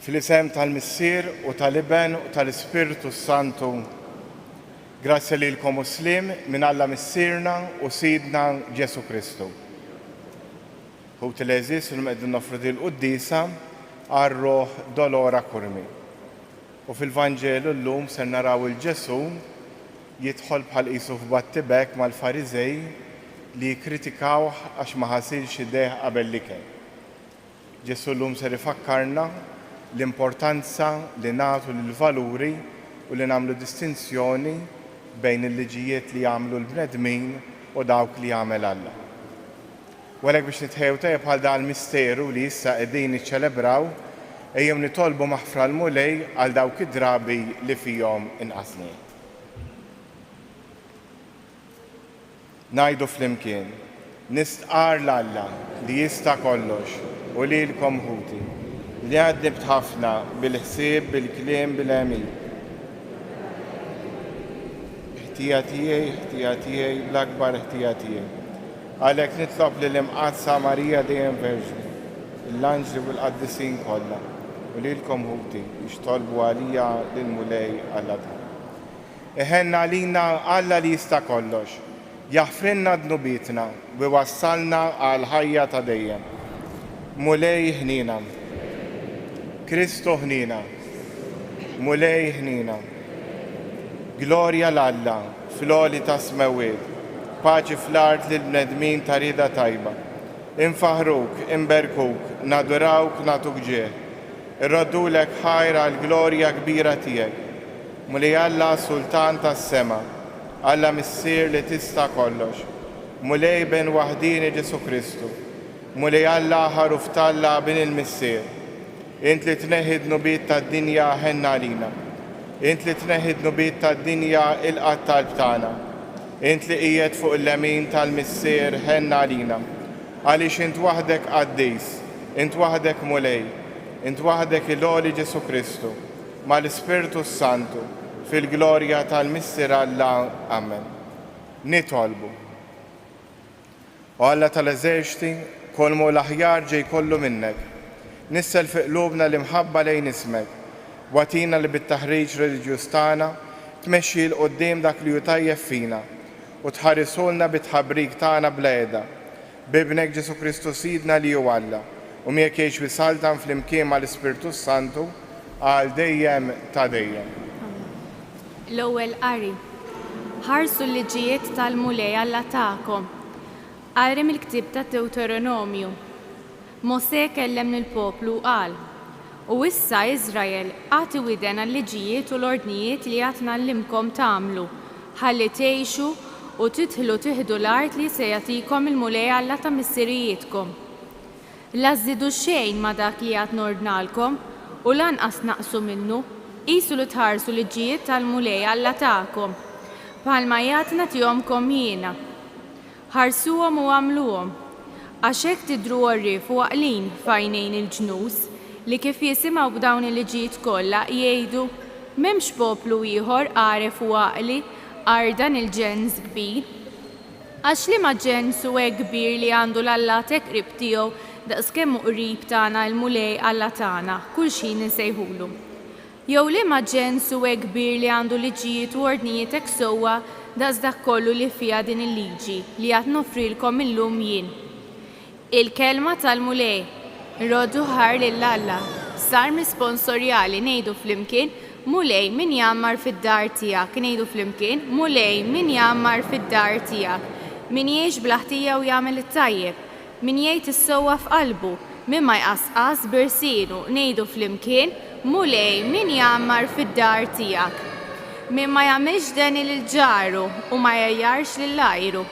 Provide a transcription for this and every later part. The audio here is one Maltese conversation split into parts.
Fl-isem tal-Missier u tal-Iben u tal-Ispiritu Santu, grazzja lilkom Muslim minn Alla Missierna u Sidna Ġesu Kristu. U t-leżis il-meddin nofru dil-Quddisa għarruħ Dolora Kurmi. U fil-Vangelu l-lum ser naraw il-Ġesu jidħol bħal qisu f'battibek mal-Farizej li kritikaw għax ma ħasilx ideħ qabel li kien. Ġesu l-lum ser ifakkarna l-importanza li nagħtu lill-valuri u li nagħmlu distinzjoni bejn il-liġijiet li jagħmlu l-bnedmin u dawk li jagħmel Alla. U għalhekk biex nitħejju tajjeb bħal dan misteru li issa qegħdin niċċelebraw, ejjew nitolbu maħfra l-mulej għal dawk id-drabi li fihom inqasni. Ngħidu flimkien, nistqar l-Alla li jista' kollox u lilkom ħuti li għaddibt ħafna bil-ħsieb, bil-kliem, bil-għamil. Ħtija tiegħi, l-akbar ħtija tiegħi. Għalhekk nitlob lill-imqazza Marija dejjem Verġni, l-anġli u l-qaddisin kollha u lilkom ħuti biex tolbu għalija lill-mulej Alla ta'. Iħenna għalina Alla li jista' kollox, jaħfrinna dnubietna u wassalna għal ħajja ta' dejjem. Mulej ħnina, Kristu ħnina, mulej ħnina. Glorja l-Alla, fl-oli ta' smewiet, paċi fl-art lill-bnedmin ta' rida tajba. Infaħruk, imberkuk, nadurawk, natuk ġieħ. Irroddulek ħajra l-glorja kbira tiegħek. Mulej Alla Sultan tas-sema, Alla Missier li tista' kollox. Mulej ben waħdini Ġesu Kristu. Mulej Alla ħaruf talla bin il-Missier. Int li tneħid nubiet tad-dinja ħenna għalina. Int li tneħid nubiet tad-dinja il-qatt tal-btana. Int li qiegħed fuq il-lemin tal-Missier ħenna għalina. Għaliex int waħdek qaddis, int waħdek mulej, int waħdek il-għoli Ġesu Kristu, mal-Ispiritu Santu, fil-glorja tal-Missier Alla. Amen. Nitolbu. U Alla tal-eżerċti, kolmu l-aħjar ġej kollu minnek. Nissel fi qlubna l-imħabba lejn ismek, watina li bit-taħriġ reliġjuż tagħna tmexxi l qudiem dak li jutajjeb fina u tħarisulna bit-tħabbrik tagħna bl-għeda bibnek Ġesu Kristu Sidna li hu Alla u miegħek jgħix wisaltan flimkien mal-Ispiritu Santu għal dejjem ta' dejjem. L-ewwel qari. Ħarsu l-liġijiet tal-mulej Alla tagħkom. Qari mill-ktieb ta' Deuteronomju. Mosè kellem lill-poplu u qal: U issa Iżrael għati widen għal-liġijiet u l-ordnijiet li qed nallimkom tagħmlu, ħalli tgħixu u tidħlu tieħdu l-art li se jagħtikom il-mulej Alla ta' missirijietkom. La żidu xejn ma' dak li qed nordnalkom u lanqas naqsu minnu, qisu li tħarsu liġijiet tal-mulej Alla tagħkom, bħalma jgħid nagħtihomkom jiena. Ħarsuhom u għamluhom. Għax hekk tidhru għorrief u għaqlin f'għajnejn il-ġnus li kif jisimgħu b'dawn il-liġijiet kollha jgħidu m'hemmx poplu ieħor għaref u għaqli għardan il-ġens kbir. Għax liema ġens hu hekk kbir li għandu l-Allat hekk qrib tiegħu daqskemm hu qrib tagħna l-mulej Alla tagħna kull xejn insejħulu. Jew liema ġens hu hekk kbir li għandu liġijiet u ordnijiet hekk sewwa daqs dak kollu li fiha din il-liġi li qed nofrilkom illum jien. Il-kelma tal-mulej, roddu ħar lill-Alla, sar misponsorjali ngħidu flimkien, mulej min jammar fid-dar tiegħek, ngħidu flimkien, mulej min jammar fid-dar tiegħek, min jgħix bl-ħtija u jagħmel it-tajjeb, min jgħid is-sewwa f'qalbu, min ma jqasqas birsienu, ngħidu flimkien, mulej min jammar fid-dar tiegħek, min ma jagħmilx deni lil-ġaru u ma jajjarx lill-għajru,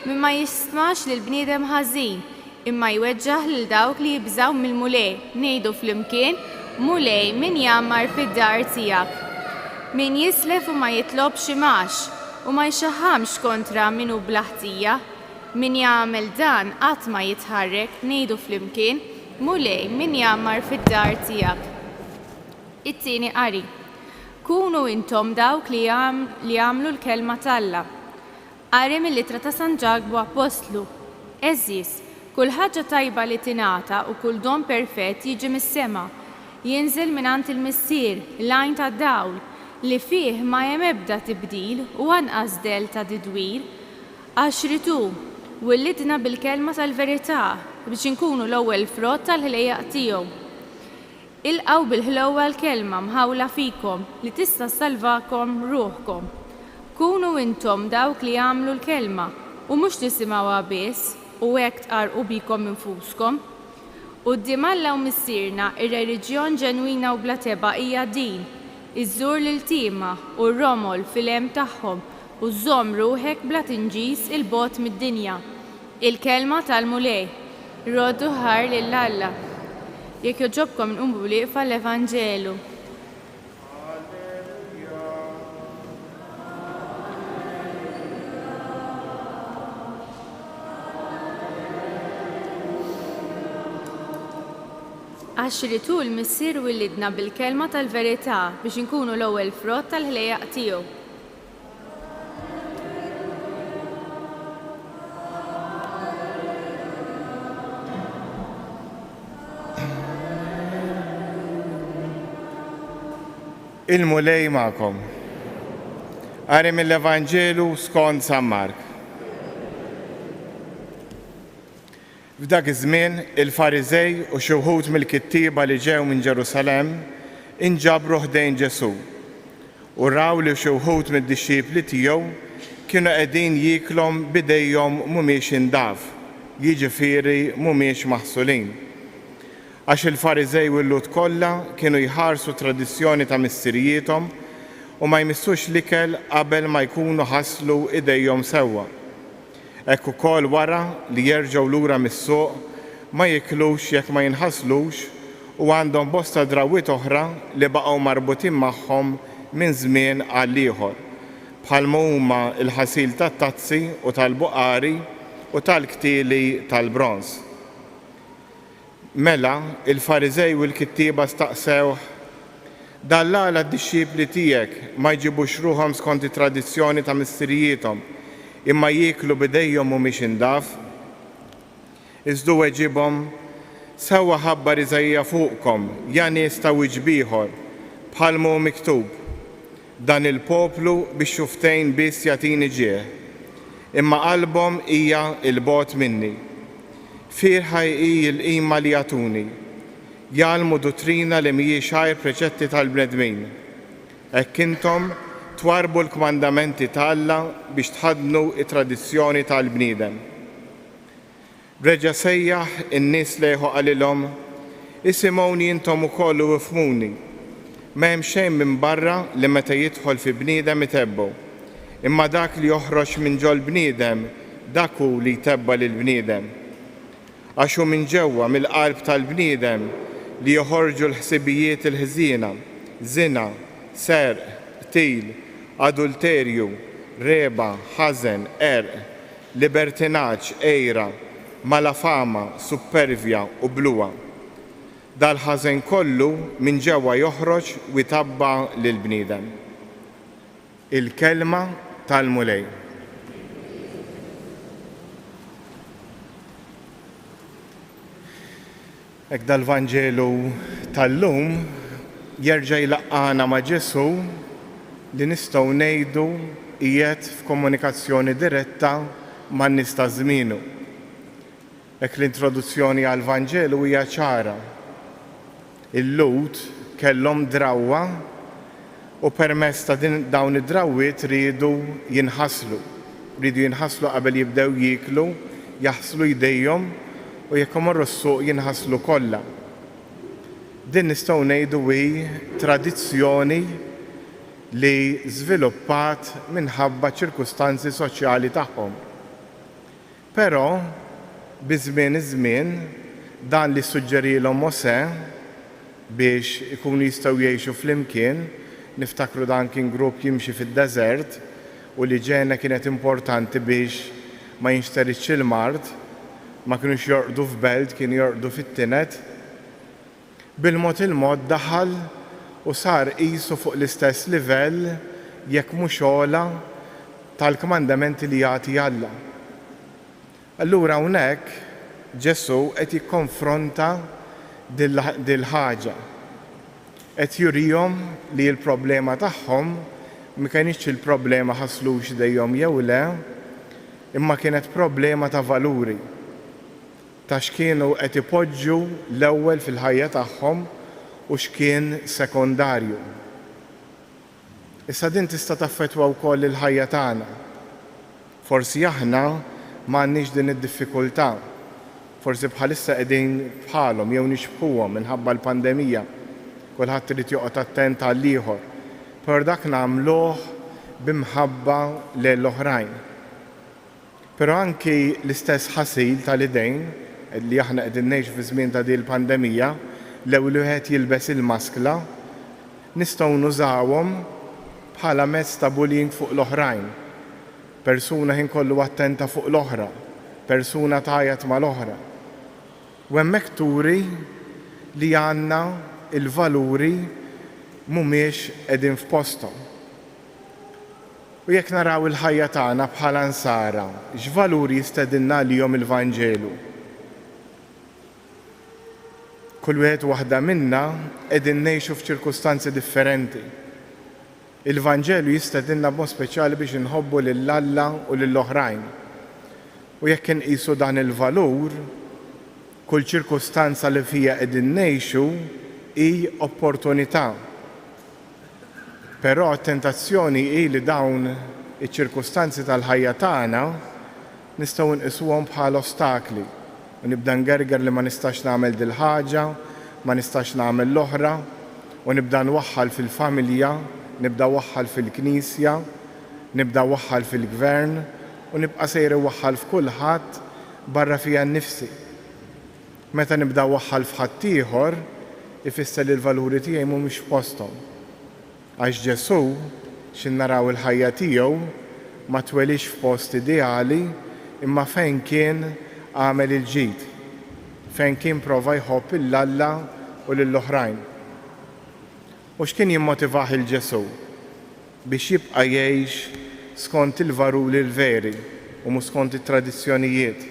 min ma jismax lill-bniedem ħażin, imma jweġġaħ lil dawk li jibżgħu mill-mulej, ngħidu flimkien, mulej min jammar fid-dar tiegħek. Min jislef u ma jitlob ximax u ma jxaħħamx kontra min hu bl-ħtija, min jagħmel dan qatt ma jitħarrek, ngħidu flimkien, mulej min jammar fid-dar tiegħek. It-tieni qari. Kunu intom dawk li jagħmlu l-kelma tal-Alla. Qari mill-Ittra ta' San Ġakobu Apostlu. Eżis, kull ħaġa tajba li tingħata u kull don perfett jiġi mis-sema. jinżel mingħand il-Missier, l-għajn tad-dawl, li fih ma hemm ebda tibdil u anqas del ta' didwir, għax ritu wellidna bil-kelma tal-verità biex inkunu l-ewwel frott tal-ħlejjaq tiegħu. Ilqgħu bil-ħlewwa l-kelma mħawla fikom li tista' ssalvakom ruħkom. Kunu intom dawk li jagħmlu l-kelma u mhux tisimgħuha biss u hekk tqarqu bikom infuskom. Quddiem Alla u missierna ir-reliġjon ġenwina u bla teba hija din, iżżur lil-tiema u r-romol fil-hemm tagħhom u żomm ruħek bla tinġis il-bogħod mid-dinja. Il-kelma tal-mulej, roddu ħar lil Alla. Jekk joġobkom nqumu l-iqfa l-Evanġelu. Għax ritu l-Missier wellidna bil-kelma tal-verità biex inkunu l-ewwel frott tal-ħlejjaq tiegħu. Il-mulej magħkom. Qari mill-Evanġelu skont San Mark. F'dak iż-żmien il-Fariżej u xi wħud mill-kittieba li ġew minn Ġerusalemm inġabru ħdejn Ġesu u raw li xi wħud mid-dixxipli tiegħu kienu qegħdin jiklhom b'idejhom mhumiex indaf, jiġifieri mhumiex maħsulin. Għax il-Fariżej u l-Lut kollha kienu jħarsu tradizzjoni ta' missirijiethom u ma jmissux l-ikel qabel ma jkunu ħasslu idejhom sewwa. Hekk ukoll wara li jerġgħu lura mis-suq ma jiklux jekk ma jinħasslux u għandhom bosta drawwiet oħra li baqgħu marbutin magħhom minn żmien għal ieħor, bħalma huma l-ħasil tat-tazzi u tal-buqari u tal-ktieli tal-bronż. Mela, il-Fariżej u l-kittieba staqsew, dallala d-dixxipli tiegħek ma jġibux ruħhom skont it-tradizzjoni ta' missirijiethom imma jieklu b'idejhom mhumiex indaf. Iżdu weġibhom, sewwa ħabbar Iżajja fuqkom, ja nies ta' wiġb ieħor, bħalma hu miktub. Dan il-poplu biex xuftejn biss jagħtini ġieħ, imma qalbhom hija l-bogħod minni. Firħa hi l-qima li jagħtuni, jgħalmu dottrina li mhijiex għajr preċetti tal-bnedmin. Hekk intom twarbu l-kmandamenti ta' Alla biex tħadnu t-tradizzjoni tal-bniedem. Reġa' sejjaħ in-nies leħu qalilhom, isimgħuni intom ukoll u ifhmuni. M'hemm xejn minn barra li meta jidħol fi bniedem itebbu, imma dak li joħroġ minn ġol bniedem dak hu li jtebba lil bniedem. Għax hu minn ġewwa mill-qalb tal-bniedem li joħorġu l-ħsibijiet il-ħżiena, żina, serq, qtil, adulterju, reba, ħażen, erq, libertinaġġ, ejra, malafama, supervja u bluwa. Dal-ħażen kollu minn ġewwa joħroġ u jtabba lill-bniedem. Il-kelma tal-mulej. Hekk dal-Vanġelu tal-lum jerġa' jlaqqana ma' Ġesu li nistgħu ngħidu qiegħed f'komunikazzjoni diretta man-nies ta' żmienu. Hekk l-introduzzjoni għall-Vanġelu hija ċara. Il-Lut kellhom drawwa u permezz ta' dawn id-drawwiet ridu jinħasslu. Ridu jinħasslu qabel jibdew jieklu, jaħslu jdejhom u jekk imorru s-suq jinħasslu kollha. Din nistgħu ngħidu hi tradizzjoni li żviluppat minħabba ċirkustanzi soċjali tagħhom. Però bi żmien iż-żmien dan li suġġerilhom Mosè biex ikunu jistgħu jgħixu flimkien, niftakru dan kien grupp jimxi fid-deżert u li ġena kienet importanti biex ma jinxteriċ il-mard, ma kienux jorqdu f'belt, kienu jorqdu fit-tinet. Bil-mod il-mod daħal u sar qisu fuq l-istess livell jekk mhux ogħla tal-kmandamenti li jagħti Alla. Allura hawnhekk Ġesu qed jikkonfronta dil ħaġa qed jurihom li l-problema tagħhom ma kienx il-problema ħaslux dejjem jew le, imma kienet problema ta' valuri ta' x'kienu qed ipoġġu l-ewwel fil-ħajja tagħhom u x'kien sekondarju. Issa din tista' taffettwa wkoll il-ħajja tagħna. Forsi aħna m'għandniex din id-diffikultà. Forsi bħalissa qegħdin bħalhom jew nixbħuhom minħabba l-pandemija. Kulħadd irid joqgħod attent għal ieħor. Per dak nagħmluh bimħabba lill-oħrajn. Però anki l-istess ħasil tal-idejn li aħna qegħdin ngħixu fi żmien ta' din il-pandemija l-ewwel wieħed jilbes il-maskla nistgħu nużawhom bħala mezz ta' bullying fuq l-oħrajn. Persuna ħin kollu attenta fuq l-oħra, persuna tajjat mal-oħra. U hemmhekk turi li għandna il-valuri mhumiex qegħdin f'posthom. U jekk naraw il-ħajja tagħna bħala nsara, x'valuri jistedinna lihom il-Vanġelu? Kull wieħed waħda minna qegħdin ngħixu f'ċirkustanzi differenti. Il-Vanġelu jistedinna b'mod speċjali biex inħobbu lill-Alla u lill-oħrajn. U jekk inqisu dan il-valur, kull ċirkustanza li fija qegħdin ngħixu hi opportunità. Però t-tentazzjoni hi li dawn iċ-ċirkustanzi tal-ħajja tagħna nistgħu nqisuhom bħala ostakli. U nibda ngerger li ma nistax nagħmel dil ħaġa, ma nistax nagħmel l-oħra, u nibda nwaħħal fil-familja, nibda waħħal fil-knisja, nibda waħħal fil-gvern, u nibqa' sejri waħħal f'kulħadd barra fija nnifsi. Meta nibda waħħal f'ħadd ieħor, ifisser li l-valuri tiegħi mhumiex f'posthom. Għax Ġesu x'in naraw il-ħajja tiegħu ma twelix f'post ideali imma fejn kien għamel il-ġid, fejn kien prova jħobb il-Alla u lill-oħrajn. U x'kien jimmotivah il-Ġesu biex jibqa' jgħix skont il-valuri l-veri u mhux skont it-tradizzjonijiet.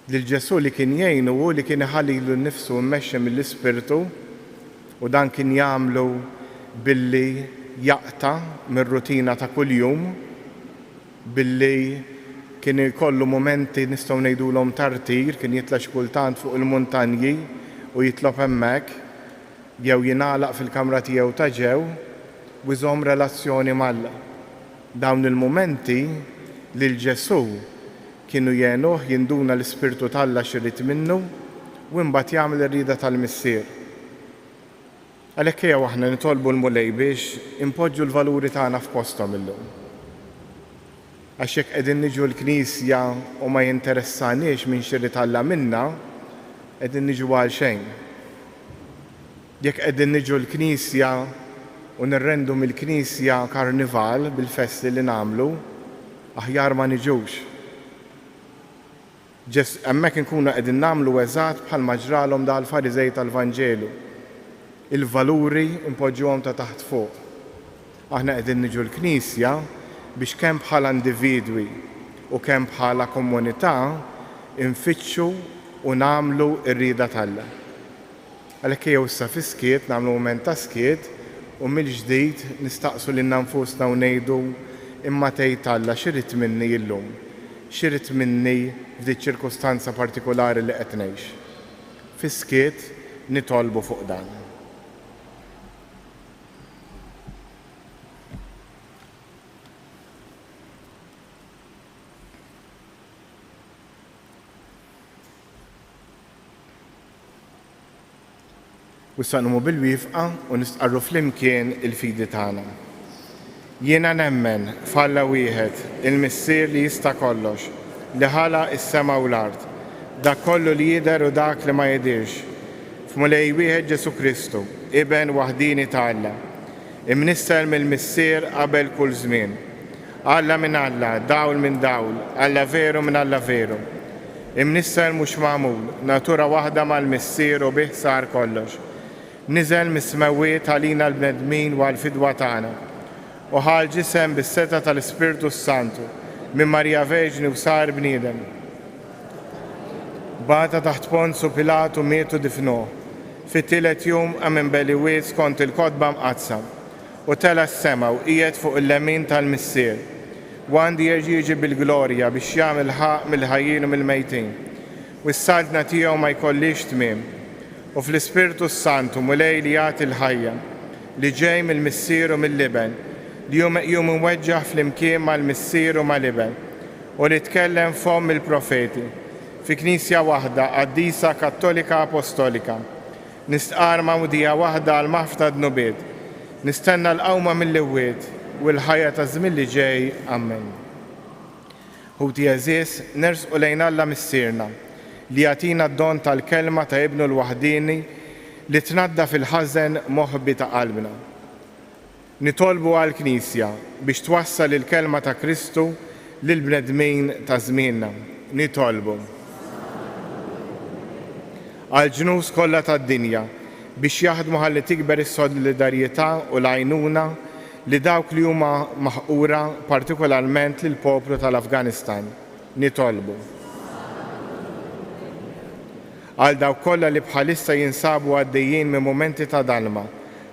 Lil-Ġesu li kien jgħinu u li kien iħallilu nnifsu mmexxi mill-Ispirtu u dan kien jagħmlu billi jaqta' mir-rutina ta' kuljum, billi kien ikollu momenti nistgħu ngħidulhom tartir, kien jitla' xkultant fuq il-muntanji u jitlob hemmhekk, jew jingħalaq fil-kamra tiegħu ta' ġew u jżomm relazzjoni mal-Alla. Dawn il-momenti lil Ġesu kienu jgħinuh jinduna l-Ispirtu tal-Alla x'irid minnu u mbagħad jagħmel ir-rieda tal-Missier. Għalhekk ejjew aħna nitolbu l-Mulej biex impoġġu l-valuri tagħna f'posthom illum. Għax jekk qegħdin niġu l-Knisja u ma jinteressaniex min xirrid Alla minna, qegħdin niġu għal xejn. Jekk qegħdin niġu l-Knisja u nirrendu mill-Knisja karnival bil-festi li nagħmlu, aħjar ma niġux. Hemmhekk inkunu qegħdin nagħmlu eżatt bħalma ġralhom dal-Fariżej tal-Vanġelu. Il-valuri impoġġuhom ta' taħt fuq. Aħna qegħdin niġu l-Knisja biex kemm bħala individwi u kemm bħala komunità infittxu u nagħmlu r-rieda tal-Alla. Għalhekk ejjew issa fi skiet nagħmlu mument ta' skiet u mill-ġdid nistaqsu lil nfusna u ngħidu imma tgħid Alla x'irid minni llum, x'irid minni f'dik ċirkustanza partikolari li qed ngħix. Fi skiet nitolbu fuq dan. U s-sanmu bil-wifqa u nistqarru flimkien il-fidi tagħna. Jiena nemmen f'Alla wieħed, il-Missier li jista' kollox, li ħala s-sema u l-art, dak kollu li jidher u dak li ma jidirx. F'Mulej wieħed Ġesu Kristu, Iben waħdini ta' Alla, imnisser mill-Missier qabel kull żmien. Alla minn Alla, dawl minn dawl, Alla veru minn Alla veru. Imnisser mhux magħmul, natura waħda mal-Missier u bih sar kollox. Niżel mis-smewwiet għalina l-bnedmin u għal-fidwa tagħna. U ħal ġisem bis-seta tal-Ispirtu Santu minn Marija Verġni u sar bniedem. Bata taħt Ponzu Pilatu mietu difnuh. Fit-tielet jum għam imbelliwiet skont il-kotba mqazza u tela s-sema u qiegħed fuq il-lemin tal-missier. Għandi jiġi bil-glorja biex jagħmel ħaq mill-ħajjin u mill-mejtin. U s-saltna tiegħu ma jkollix tmiem. U fl-Ispirtu Santu mulej li jagħti l-ħajja li ġej mill-missier u mill-liben li jum imweġġaħ fl-imkien mal-missier u mal-liben u li tkellem fom il-profeti fi knisja waħda qaddisa kattolika apostolika. Nistqar mawdija waħda għal mafta dnubiet. Nistenna l-qawma mill-liwiet u l-ħajja ta' żmien li ġej. Amen. Ħuti Eżies, nersqu lejn Alla missierna li jagħtina d-don tal-kelma ta' ibnu l-waħdini li tnadda fil-ħażen moħbi ta' qalbna. Nitolbu għall-Knisja biex twassal il-kelma ta' Kristu lill-bnedmin ta' żmienna. Nitolbu għall-ġnus kollha tad-dinja biex jaħdmu ħalli tikber is-solidarjetà u l-għajnuna li dawk li huma maħqura partikolarment lill poplu tal-Afganistan. Nitolbu għal dawk kollha li bħalissa jinsabu għaddejjin minn mumenti ta' dalma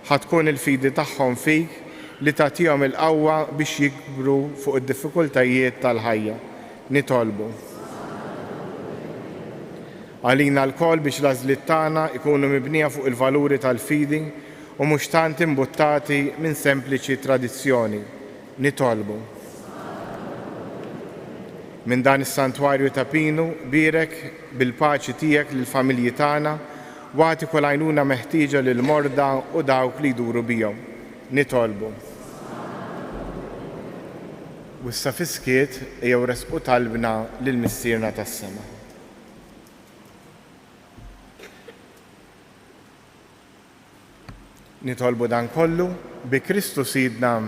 ħatkun il-fidi tagħhom fik li tagħtihom il-qawwa biex jikbru fuq id-diffikultajiet tal-ħajja. Nitolbu għalina l-koll biex l-għażliet tagħna ikunu mibnija fuq il-valuri tal-fidi u mhux tant imbuttati minn sempliċi tradizzjoni. Nitolbu minn dan is-santwarju ta' Pinu birek bil-paċi tiegħek lill-familji tagħna u agħti kull għajnuna meħtieġa lill-morda u dawk li jduru bihom. Nitolbu u issa fiskiet jew resqu talbna lill-missierna tas-sema. Nitolbu dan kollu bi Kristu Sidna.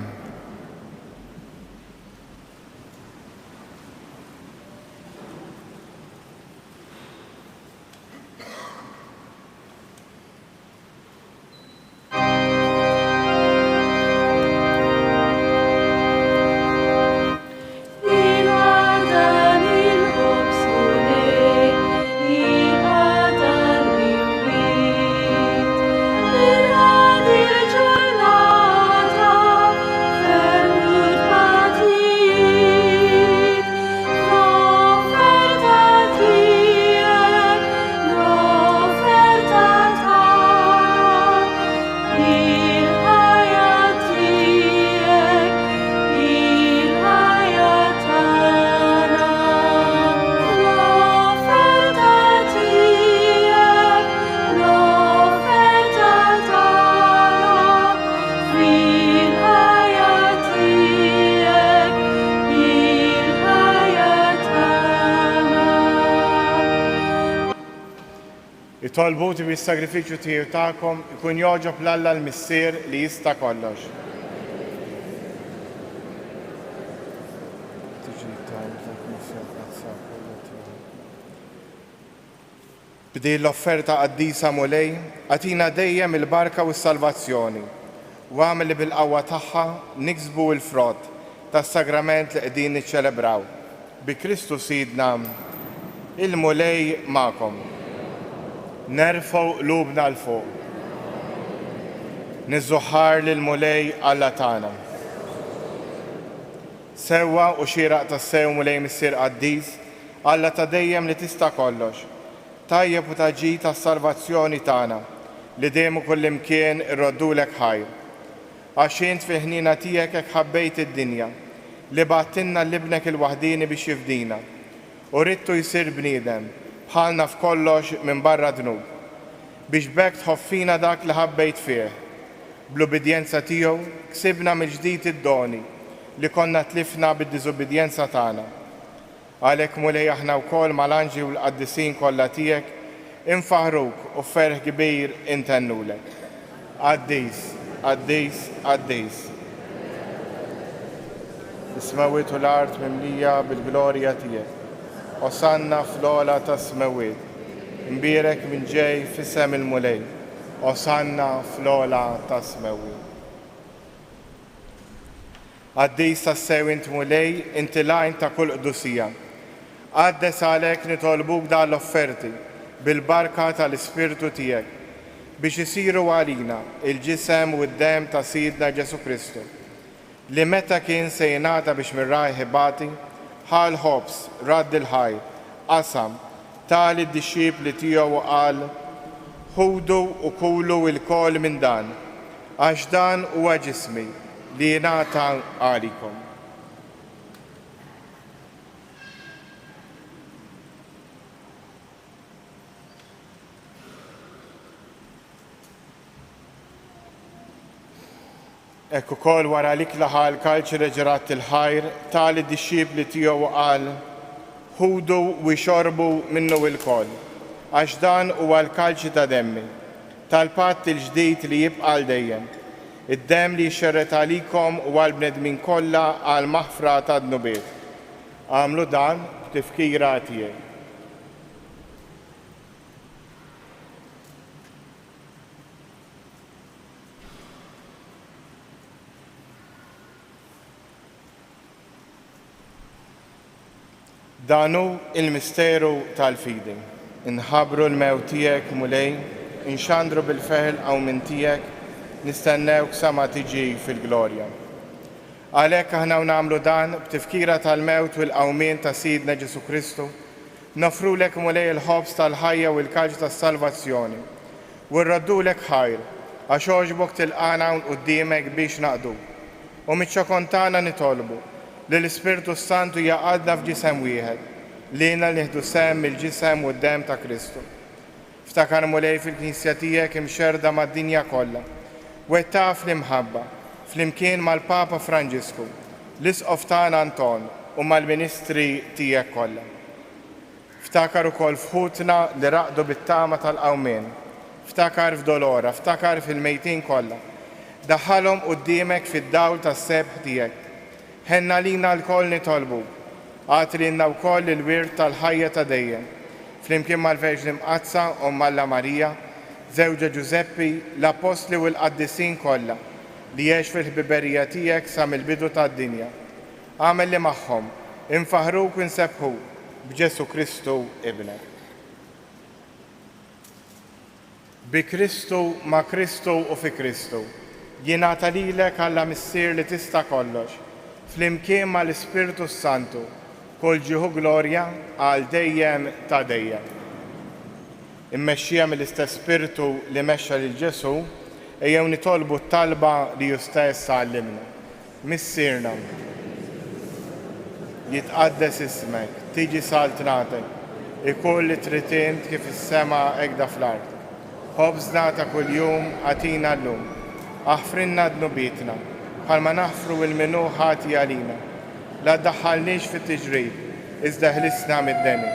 Tolbuti bis-sagrifiċċju tiegħu tagħkom ikun jogħġob l-Alla l-Missier li jista' kollox. Bdej l-offerta qaddisa mulej, għatina dejjem il-barka u s-salvazzjoni u għamel li bil-qawwa tagħha niksbu l-frott tas-sagrament li qegħdin niċċelebraw. Bi Kristu Sidna, il-mulej magħkom. Nerfgħu qlubna l fuq. Niżżuħħar lill-mulej Alla tagħna. Sewwa u xieraq tas-sew mulej missier qaddis, Alla ta' dejjem li tista' kollox. Tajjeb u taġġid tas-salvazzjoni tagħna li dejjem u kullimkien irroddulek ħajr. Għax int fi ħnina tiegħek hekk ħabbejt id-dinja li bagħtilna l-ibnek il-waħdini biex jifdina u ridtu jsir bniedem bħalna f'kollox minn barra dnub biex bekk tħoffina dak li ħabbejt fih. Bl-ubidjenza tiegħu ksibna mill-ġdid id-doni li konna tlifna bid-diżubidjenza tagħna. Għalhekk mulej aħna wkoll mal-anġi u l-qaddisin kollha tiegħek infaħruk u ferħ kbir intennulek. Qaddis, qaddis, qaddis. Is-smawiet u l-art mimlija bil-glorja tiegħek. Osanna fl-ola ta' smawiet. Imbierek minn ġej f'isem il-mulej. Osanna fl-ola ta' smawiet. Qaddis tas-sew int mulej, inti lajn ta' kull qdusija. Qaddes għalhekk nitolbuk dan l-offerti bil-barka tal-Ispirtu tiegħek biex isiru għalina il-ġisem u d-dem ta' Sidna Ġesu Kristu li meta kien se jingħata biex mirrajh ibati ħal ħobs radd il-ħajr qasam tali d-disċipli tiegħu qal ħudu u kulu l-kol minn dan għax dan huwa ġismi li jingħata għalikom. Ekku kol wara l-ikla ħal kalċi reġerat il-ħajr tali d-disċipli tiegħu qal ħudu u xorbu minnu il-kol għax dan huwa l-kalċi ta' demmi tal-patt il-ġdid li jibqa' għal dejjem. Id-dem li jxerret għalikom u għal-bnedmin kollha għal maħfra ta' dnubiet. Għamlu dan b'tifkira tiegħi. Danu il-misteru tal-fidi. Inħabru l-mewt tiegħek mulej, inxandru bil-feħel għaw minn tiegħek, nistennewk sa ma tiġi fil-glorja. Għalhekk aħna nagħmlu dan b'tifkira tal-mewt u l-qawmien ta' Sidna Ġesu Kristu, nofrulek mulej il-ħobs tal-ħajja u l-kaġ tas-salvazzjoni, u nraddulek ħajr għax għoġbok tilqana quddiemek biex naqdu. U miċ-ċokontana nitolbu li l-Ispirtu Santu jaqadna f'ġisem wieħed, li jina nieħdu sem il-ġisem u d-dem ta' Kristu. Ftakar mulej fil-Knisja tiegħek imxerda mad-dinja kollha, wettaq fl-imħabba, fl-imkien mal-Papa Franġisku, l-Isqof tagħna Anton u mal-Ministri tiegħek kollha. Ftakar ukoll fħutna li raqdu bit-tama tal-qawmien, ftakar f'dolora, ftakar fil-mejtin kollha. Daħħalhom quddiemek fid-dawl tas-sebħ tiegħek. Ħenna lina l-koll nitolbu, għatrinna u koll il-wirt tal-ħajja ta' dejjem, flimkien mal-Verġni Mqazza u Malla Marija, żewġa Giuseppi, l-Apostli u l-Qaddisin kollha li jgħix fil-ħbiberija tiegħek sa mill-bidu tad-dinja. Għamel li magħhom, infaħruk u nsebħu b'Ġesu Kristu ibnek. Bi Kristu, ma' Kristu u fi Kristu, jingħata lilek Alla missier li tista' kollox, flimkien mal-Ispirtu Santu, kol ġieħu glorja għal dejjem ta' dejjem. Immexxija mill-istess Spiritu li mexxa lil Ġesu, ejjew nitolbu t-talba li hu stess għallimna. Missierna, jitqaddes ismek, tiġi saltnatek, ikun li trid int kif is-sema hekk da fl-ard. Ħobżna ta' kuljum għatina llum, aħfrinna dnubietna, bħalma naħfru il-minu ħati għalina. La ddaħħalniex fit-tiġrid, iżda ħlisna mid-deni.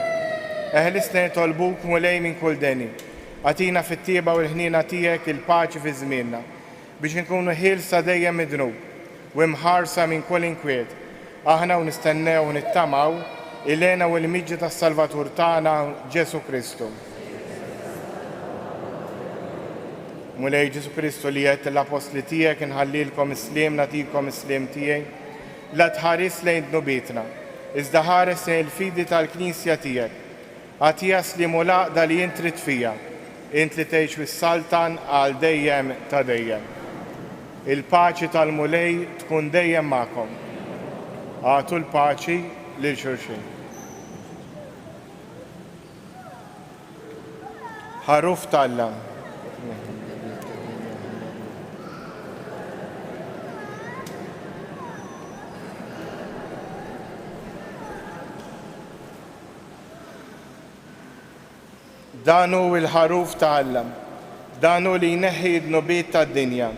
Eħlisna nitolbuk mulej minn kull deni. Għatina fit-tieba u l-ħnina tiegħek il-paċi fi żmienna biex inkunu ħielsa dejjem midnub u mħarsa minn kull inkwiet. Aħna u nistennew u nittamaw il-lena u l-miġġi tas-Salvatur tagħna Ġesu Kristu. Mulej Ġesu Kristu li qed l-apostli tiegħek inħallilkom is-sliem nagħtikom is-sliem tiegħi, la tħares lejn dnubietna, iżda ħares lejn il-fidi tal-Knisja tiegħek. Għatija slim u laqda li int trid fija, int li tgħix fis-saltan għal dejjem ta' dejjem. Il-paċi tal-mulej tkun dejjem magħkom. Għatu l-paċi lil xulxin. Ħaruf tal-Alla. Danu il-ħaruf ta' Alla, danu li jneħħi d-nubiet tad-dinja,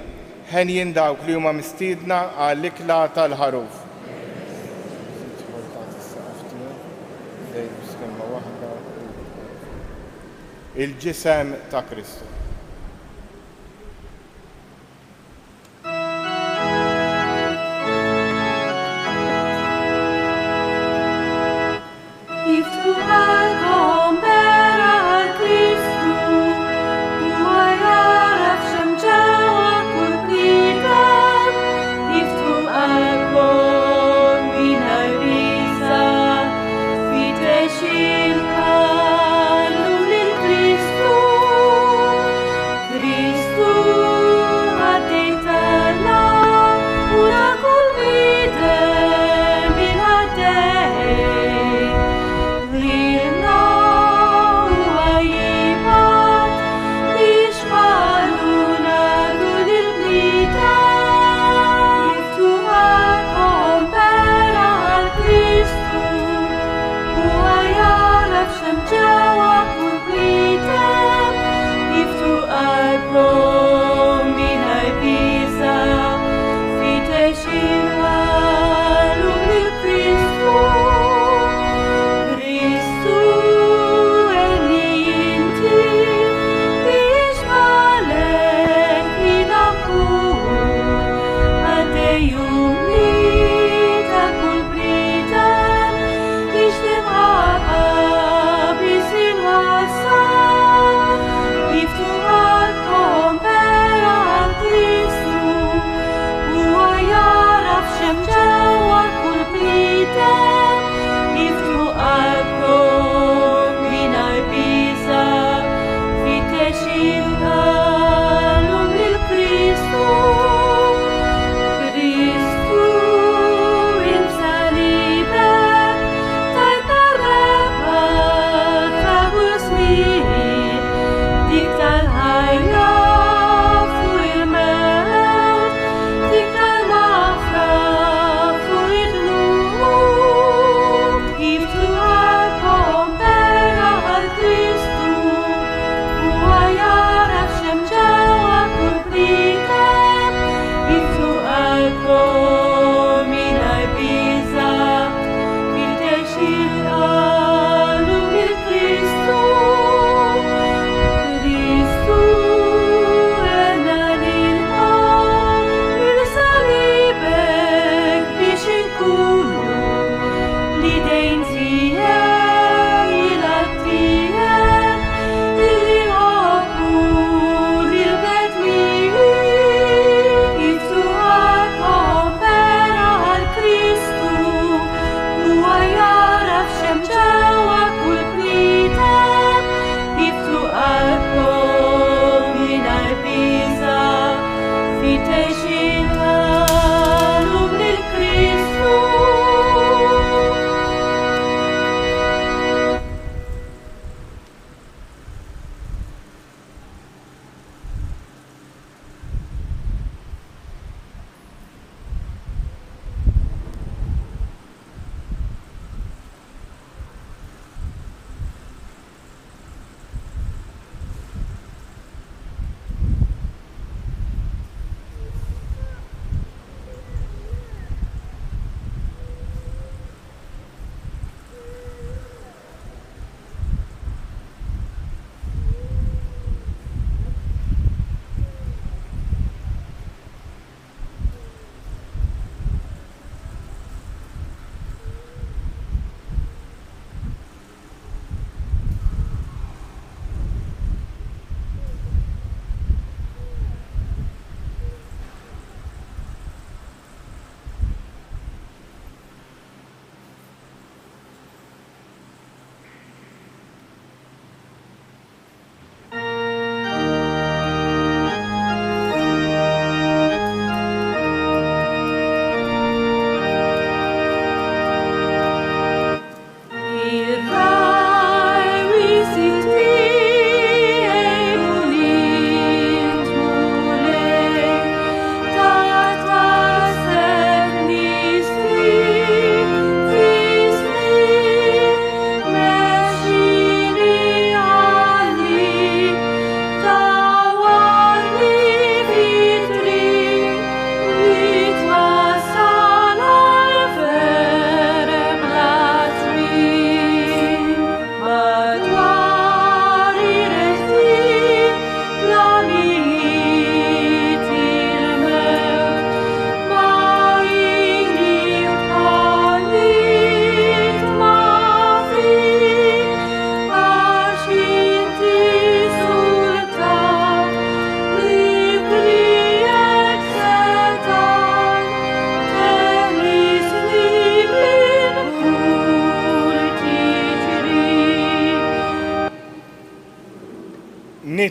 ħen dawk li huma mistiedna għall-ikla tal-ħaruf. Il-ġisem ta' Kristu.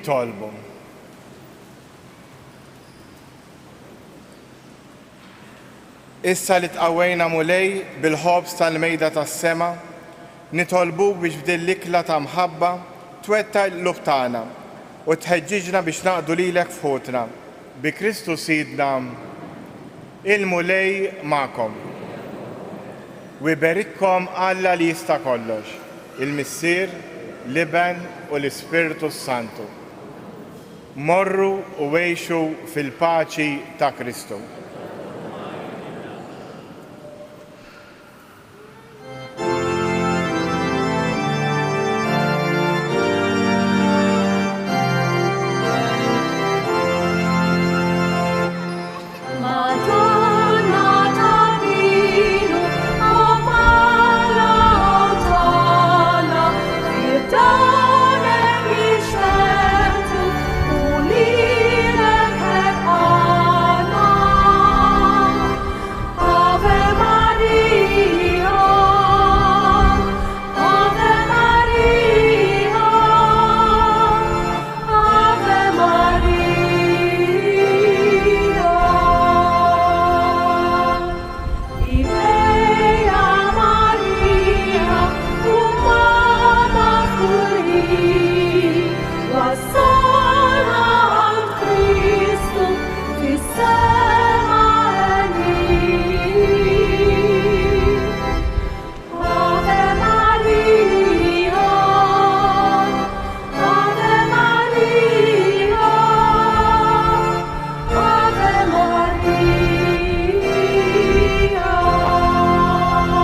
jitolbu. Issa li tqawwejna mulej bil-ħobs tal-mejda tas-sema, nitolbu biex b'din l-ikla ta' mħabba twetta l-lub tagħna u tħeġġiġna biex naqdu lilek f'ħutna. Bi Kristu Sidna, il-mulej magħkom. U jberikkom Alla li jista' kollox, il-Missier, l-Iben u l-Ispiritu Santu. Morru u għejxu fil-paċi ta' Kristu.